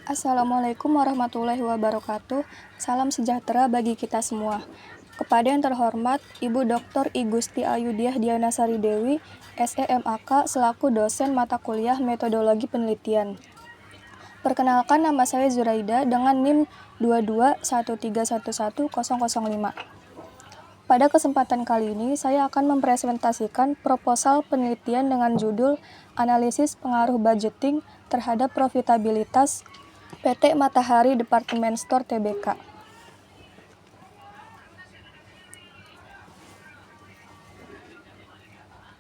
Assalamualaikum warahmatullahi wabarakatuh. Salam sejahtera bagi kita semua. Kepada yang terhormat Ibu Dr. I Gusti Ayudiah Diana Sari Dewi, SEMAK, selaku dosen mata kuliah Metodologi Penelitian. Perkenalkan, nama saya Zuraida dengan NIM 221311005. Pada kesempatan kali ini, saya akan mempresentasikan proposal penelitian dengan judul Analisis Pengaruh Budgeting terhadap Profitabilitas PT Matahari Department Store Tbk.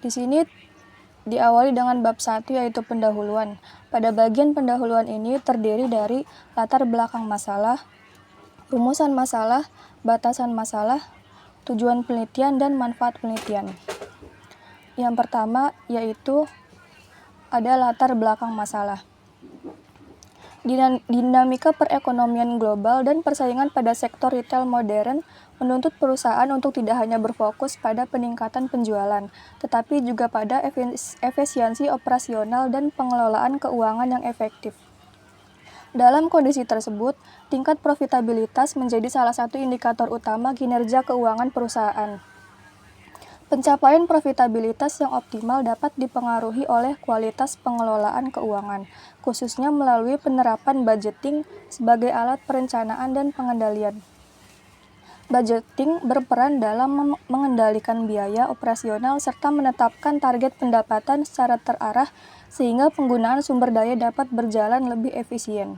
Di sini diawali dengan bab 1, yaitu pendahuluan. Pada bagian pendahuluan ini terdiri dari latar belakang masalah, rumusan masalah, batasan masalah, tujuan penelitian, dan manfaat penelitian. Yang pertama yaitu ada latar belakang masalah. Dinamika perekonomian global dan persaingan pada sektor retail modern menuntut perusahaan untuk tidak hanya berfokus pada peningkatan penjualan, tetapi juga pada efisiensi operasional dan pengelolaan keuangan yang efektif. Dalam kondisi tersebut, tingkat profitabilitas menjadi salah satu indikator utama kinerja keuangan perusahaan. Pencapaian profitabilitas yang optimal dapat dipengaruhi oleh kualitas pengelolaan keuangan, khususnya melalui penerapan budgeting sebagai alat perencanaan dan pengendalian. Budgeting berperan dalam mengendalikan biaya operasional serta menetapkan target pendapatan secara terarah sehingga penggunaan sumber daya dapat berjalan lebih efisien.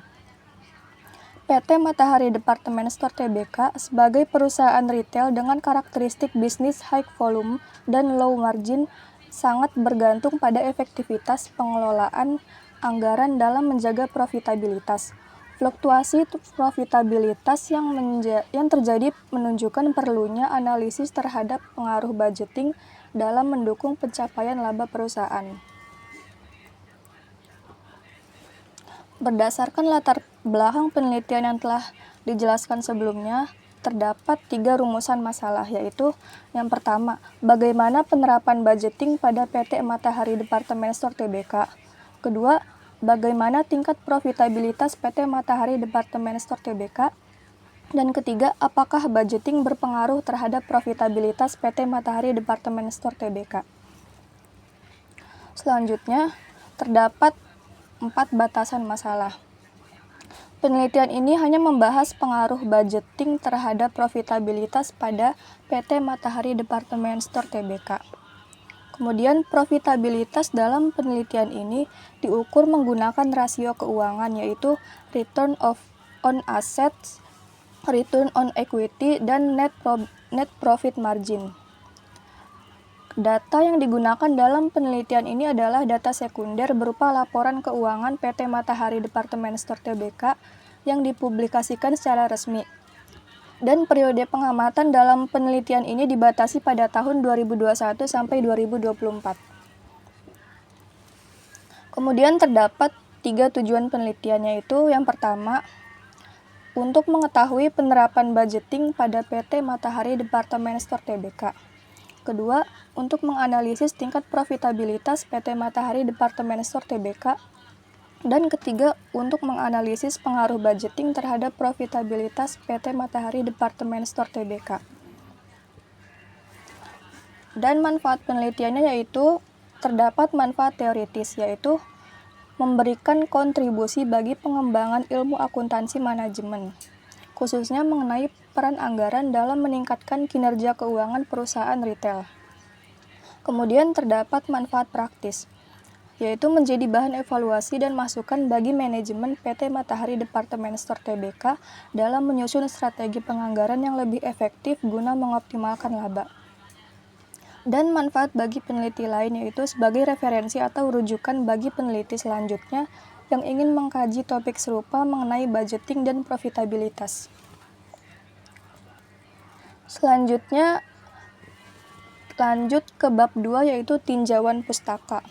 PT Matahari Department Store Tbk sebagai perusahaan retail dengan karakteristik bisnis high volume dan low margin sangat bergantung pada efektivitas pengelolaan anggaran dalam menjaga profitabilitas. Fluktuasi profitabilitas yang terjadi menunjukkan perlunya analisis terhadap pengaruh budgeting dalam mendukung pencapaian laba perusahaan. Berdasarkan latar belakang penelitian yang telah dijelaskan sebelumnya, terdapat 3 rumusan masalah, yaitu yang pertama, bagaimana penerapan budgeting pada PT Matahari Department Store Tbk. Kedua, bagaimana tingkat profitabilitas PT Matahari Department Store Tbk. Dan ketiga, apakah budgeting berpengaruh terhadap profitabilitas PT Matahari Department Store Tbk. Selanjutnya, terdapat 4 batasan masalah. Penelitian ini hanya membahas pengaruh budgeting terhadap profitabilitas pada PT Matahari Department Store Tbk. Kemudian, profitabilitas dalam penelitian ini diukur menggunakan rasio keuangan, yaitu return on assets, return on equity, dan net profit margin. Data yang digunakan dalam penelitian ini adalah data sekunder berupa laporan keuangan PT Matahari Department Store Tbk yang dipublikasikan secara resmi. Dan periode pengamatan dalam penelitian ini dibatasi pada tahun 2021 sampai 2024. Kemudian terdapat 3 tujuan penelitian, yaitu yang pertama, untuk mengetahui penerapan budgeting pada PT Matahari Department Store Tbk. Kedua, untuk menganalisis tingkat profitabilitas PT Matahari Department Store Tbk. Dan ketiga, untuk menganalisis pengaruh budgeting terhadap profitabilitas PT Matahari Department Store Tbk. Dan manfaat penelitiannya yaitu terdapat manfaat teoritis, yaitu memberikan kontribusi bagi pengembangan ilmu akuntansi manajemen, khususnya mengenai peran anggaran dalam meningkatkan kinerja keuangan perusahaan retail. Kemudian terdapat manfaat praktis, yaitu menjadi bahan evaluasi dan masukan bagi manajemen PT Matahari Department Store Tbk dalam menyusun strategi penganggaran yang lebih efektif guna mengoptimalkan laba. Dan manfaat bagi peneliti lain, yaitu sebagai referensi atau rujukan bagi peneliti selanjutnya yang ingin mengkaji topik serupa mengenai budgeting dan profitabilitas. Selanjutnya, lanjut ke bab 2, yaitu tinjauan pustaka.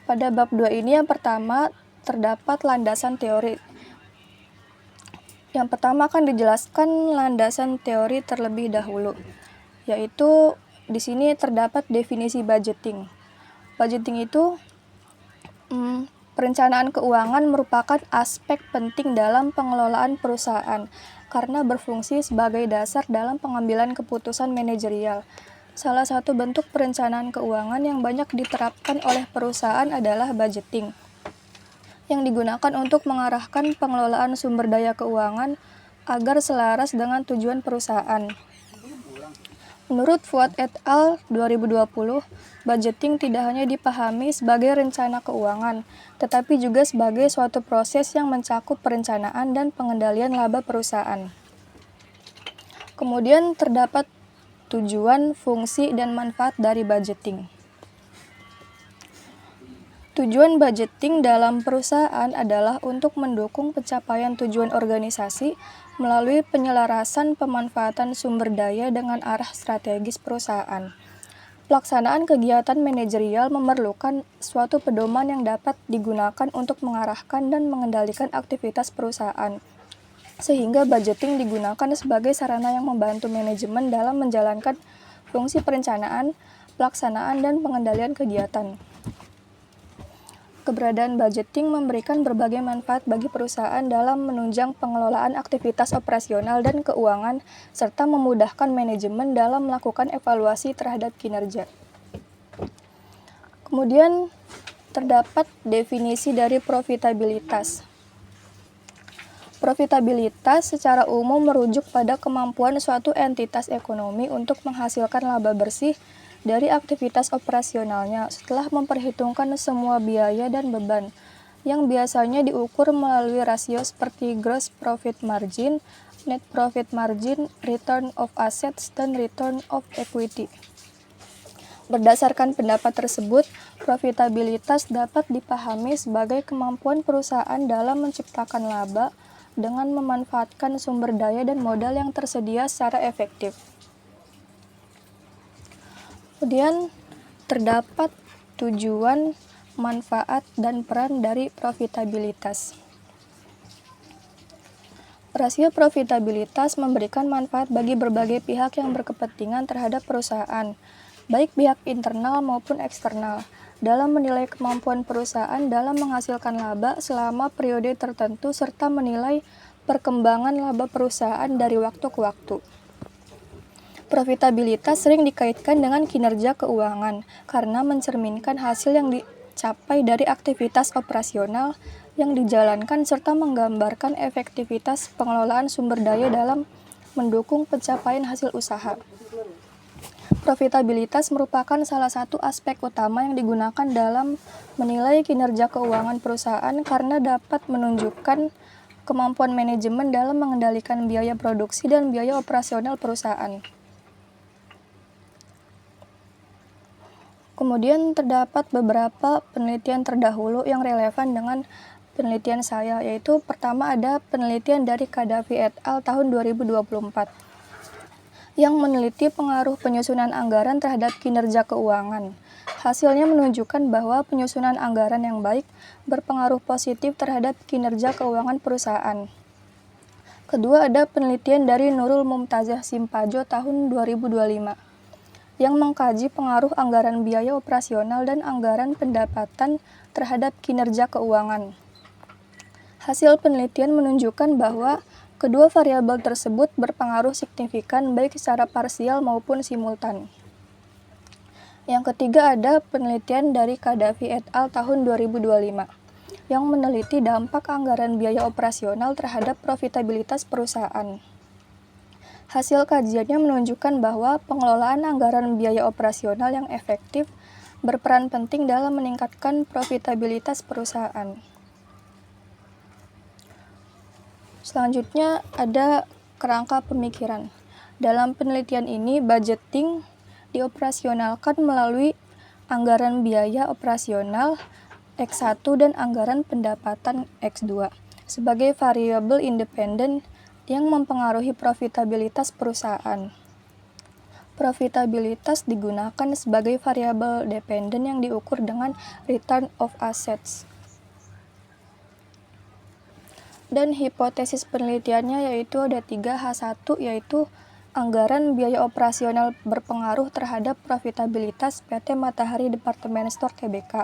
Pada bab 2 ini yang pertama terdapat landasan teori. Yang pertama akan dijelaskan landasan teori terlebih dahulu, yaitu di sini terdapat definisi budgeting. Budgeting itu Perencanaan keuangan merupakan aspek penting dalam pengelolaan perusahaan karena berfungsi sebagai dasar dalam pengambilan keputusan manajerial. Salah satu bentuk perencanaan keuangan yang banyak diterapkan oleh perusahaan adalah budgeting, yang digunakan untuk mengarahkan pengelolaan sumber daya keuangan agar selaras dengan tujuan perusahaan. Menurut Fuad et al. 2020, budgeting tidak hanya dipahami sebagai rencana keuangan, tetapi juga sebagai suatu proses yang mencakup perencanaan dan pengendalian laba perusahaan. Kemudian terdapat tujuan, fungsi, dan manfaat dari budgeting. Tujuan budgeting dalam perusahaan adalah untuk mendukung pencapaian tujuan organisasi melalui penyelarasan pemanfaatan sumber daya dengan arah strategis perusahaan. Pelaksanaan kegiatan manajerial memerlukan suatu pedoman yang dapat digunakan untuk mengarahkan dan mengendalikan aktivitas perusahaan, sehingga budgeting digunakan sebagai sarana yang membantu manajemen dalam menjalankan fungsi perencanaan, pelaksanaan, dan pengendalian kegiatan. Keberadaan budgeting memberikan berbagai manfaat bagi perusahaan dalam menunjang pengelolaan aktivitas operasional dan keuangan, serta memudahkan manajemen dalam melakukan evaluasi terhadap kinerja. Kemudian, terdapat definisi dari profitabilitas. Profitabilitas secara umum merujuk pada kemampuan suatu entitas ekonomi untuk menghasilkan laba bersih dari aktivitas operasionalnya setelah memperhitungkan semua biaya dan beban, yang biasanya diukur melalui rasio seperti gross profit margin, net profit margin, return of assets, dan return of equity. Berdasarkan pendapat tersebut, profitabilitas dapat dipahami sebagai kemampuan perusahaan dalam menciptakan laba dengan memanfaatkan sumber daya dan modal yang tersedia secara efektif. Kemudian terdapat tujuan, manfaat, dan peran dari profitabilitas. Rasio profitabilitas memberikan manfaat bagi berbagai pihak yang berkepentingan terhadap perusahaan, baik pihak internal maupun eksternal, dalam menilai kemampuan perusahaan dalam menghasilkan laba selama periode tertentu serta menilai perkembangan laba perusahaan dari waktu ke waktu. Profitabilitas sering dikaitkan dengan kinerja keuangan karena mencerminkan hasil yang dicapai dari aktivitas operasional yang dijalankan serta menggambarkan efektivitas pengelolaan sumber daya dalam mendukung pencapaian hasil usaha. Profitabilitas merupakan salah satu aspek utama yang digunakan dalam menilai kinerja keuangan perusahaan karena dapat menunjukkan kemampuan manajemen dalam mengendalikan biaya produksi dan biaya operasional perusahaan. Kemudian terdapat beberapa penelitian terdahulu yang relevan dengan penelitian saya, yaitu pertama ada penelitian dari Qaddafi et al. Tahun 2024 yang meneliti pengaruh penyusunan anggaran terhadap kinerja keuangan. Hasilnya menunjukkan bahwa penyusunan anggaran yang baik berpengaruh positif terhadap kinerja keuangan perusahaan. Kedua ada penelitian dari Nurul Mumtazah Simpajo tahun 2025. Yang mengkaji pengaruh anggaran biaya operasional dan anggaran pendapatan terhadap kinerja keuangan. Hasil penelitian menunjukkan bahwa kedua variabel tersebut berpengaruh signifikan baik secara parsial maupun simultan. Yang ketiga ada penelitian dari Qaddafi et al. Tahun 2025 yang meneliti dampak anggaran biaya operasional terhadap profitabilitas perusahaan. Hasil kajiannya menunjukkan bahwa pengelolaan anggaran biaya operasional yang efektif berperan penting dalam meningkatkan profitabilitas perusahaan. Selanjutnya ada kerangka pemikiran. Dalam penelitian ini, budgeting dioperasionalkan melalui anggaran biaya operasional X1 dan anggaran pendapatan X2 sebagai variabel independen yang mempengaruhi profitabilitas perusahaan. Profitabilitas digunakan sebagai variabel dependen yang diukur dengan return of assets. Dan hipotesis penelitiannya yaitu ada 3H1, yaitu anggaran biaya operasional berpengaruh terhadap profitabilitas PT Matahari Department Store Tbk.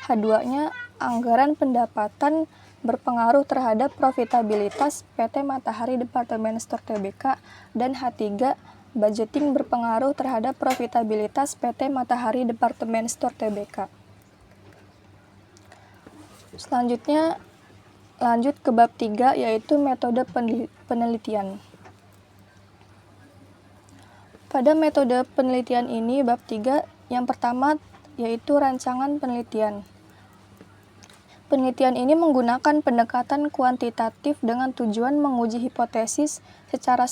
H2-nya anggaran pendapatan berpengaruh terhadap profitabilitas PT Matahari Department Store Tbk, dan H3, budgeting berpengaruh terhadap profitabilitas PT Matahari Department Store Tbk. Selanjutnya lanjut ke bab 3, yaitu metode penelitian. Pada metode penelitian ini, bab 3 yang pertama yaitu rancangan penelitian. Penelitian ini menggunakan pendekatan kuantitatif dengan tujuan menguji hipotesis secara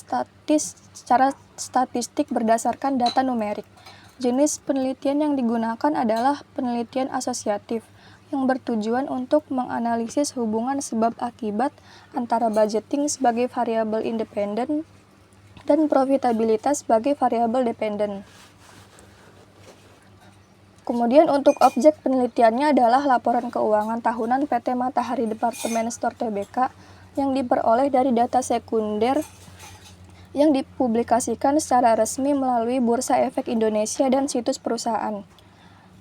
statistik berdasarkan data numerik. Jenis penelitian yang digunakan adalah penelitian asosiatif, yang bertujuan untuk menganalisis hubungan sebab akibat antara budgeting sebagai variabel independen dan profitabilitas sebagai variabel dependen. Kemudian untuk objek penelitiannya adalah laporan keuangan tahunan PT Matahari Department Store Tbk yang diperoleh dari data sekunder yang dipublikasikan secara resmi melalui Bursa Efek Indonesia dan situs perusahaan.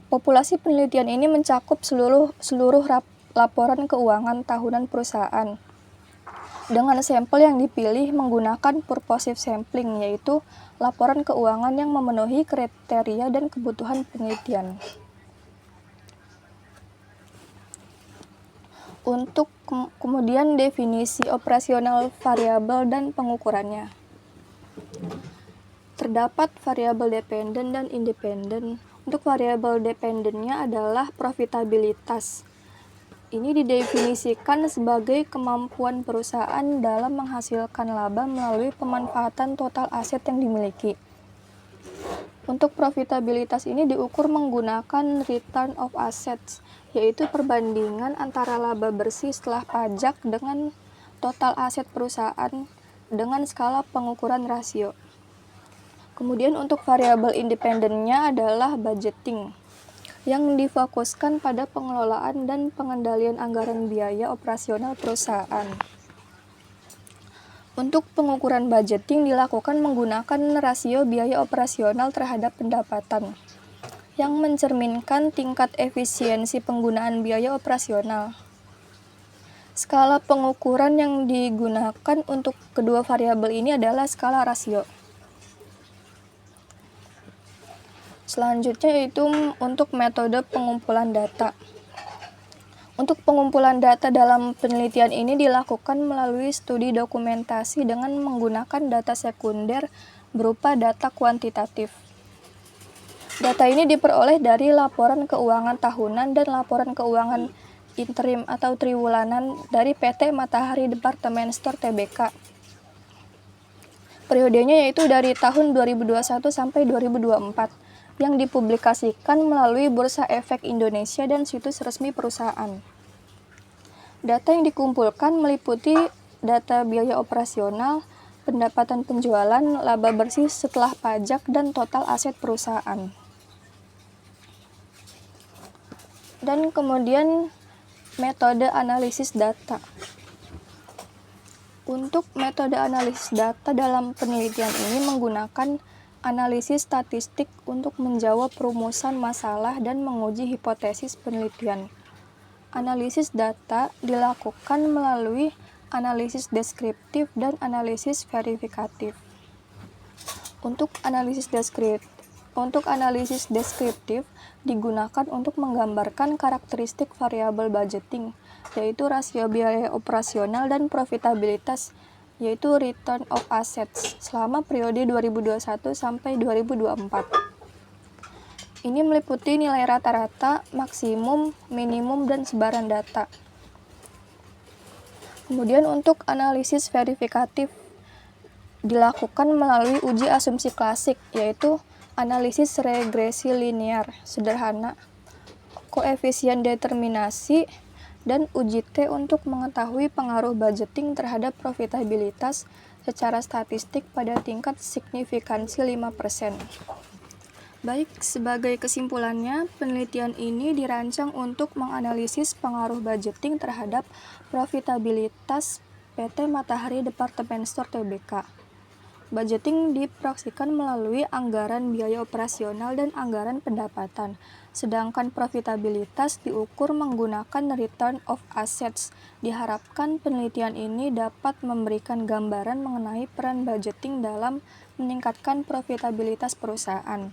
Populasi penelitian ini mencakup seluruh laporan keuangan tahunan perusahaan dengan sampel yang dipilih menggunakan purposive sampling, yaitu laporan keuangan yang memenuhi kriteria dan kebutuhan penelitian. Untuk kemudian definisi operasional variabel dan pengukurannya. Terdapat variabel dependen dan independen. Untuk variabel dependennya adalah profitabilitas. Ini didefinisikan sebagai kemampuan perusahaan dalam menghasilkan laba melalui pemanfaatan total aset yang dimiliki. Untuk profitabilitas ini diukur menggunakan return of assets, yaitu perbandingan antara laba bersih setelah pajak dengan total aset perusahaan dengan skala pengukuran rasio. Kemudian untuk variabel independennya adalah budgeting, yang difokuskan pada pengelolaan dan pengendalian anggaran biaya operasional perusahaan. Untuk pengukuran budgeting dilakukan menggunakan rasio biaya operasional terhadap pendapatan, yang mencerminkan tingkat efisiensi penggunaan biaya operasional. Skala pengukuran yang digunakan untuk kedua variabel ini adalah skala rasio. Selanjutnya yaitu untuk metode pengumpulan data. Untuk pengumpulan data dalam penelitian ini dilakukan melalui studi dokumentasi dengan menggunakan data sekunder berupa data kuantitatif. Data ini diperoleh dari laporan keuangan tahunan dan laporan keuangan interim atau triwulanan dari PT Matahari Department Store Tbk. Periodenya yaitu dari tahun 2021 sampai 2024. Yang dipublikasikan melalui Bursa Efek Indonesia dan situs resmi perusahaan. Data yang dikumpulkan meliputi data biaya operasional, pendapatan penjualan, laba bersih setelah pajak, dan total aset perusahaan. Dan kemudian metode analisis data. Untuk metode analisis data dalam penelitian ini menggunakan analisis statistik untuk menjawab rumusan masalah dan menguji hipotesis penelitian. Analisis data dilakukan melalui analisis deskriptif dan analisis verifikatif. Untuk analisis deskriptif digunakan untuk menggambarkan karakteristik variabel budgeting, yaitu rasio biaya operasional dan profitabilitas, yaitu return of assets selama periode 2021 sampai 2024. Ini meliputi nilai rata-rata, maksimum, minimum, dan sebaran data. Kemudian untuk analisis verifikatif dilakukan melalui uji asumsi klasik, yaitu analisis regresi linear sederhana, koefisien determinasi, dan uji T untuk mengetahui pengaruh budgeting terhadap profitabilitas secara statistik pada tingkat signifikansi 5%. Baik, sebagai kesimpulannya, penelitian ini dirancang untuk menganalisis pengaruh budgeting terhadap profitabilitas PT Matahari Department Store Tbk. Budgeting diproyeksikan melalui anggaran biaya operasional dan anggaran pendapatan, sedangkan profitabilitas diukur menggunakan return of assets. Diharapkan penelitian ini dapat memberikan gambaran mengenai peran budgeting dalam meningkatkan profitabilitas perusahaan.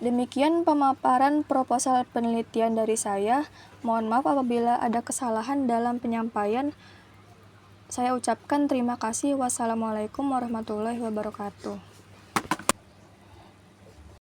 Demikian pemaparan proposal penelitian dari saya. Mohon maaf apabila ada kesalahan dalam penyampaian. Saya ucapkan terima kasih. Wassalamualaikum warahmatullahi wabarakatuh.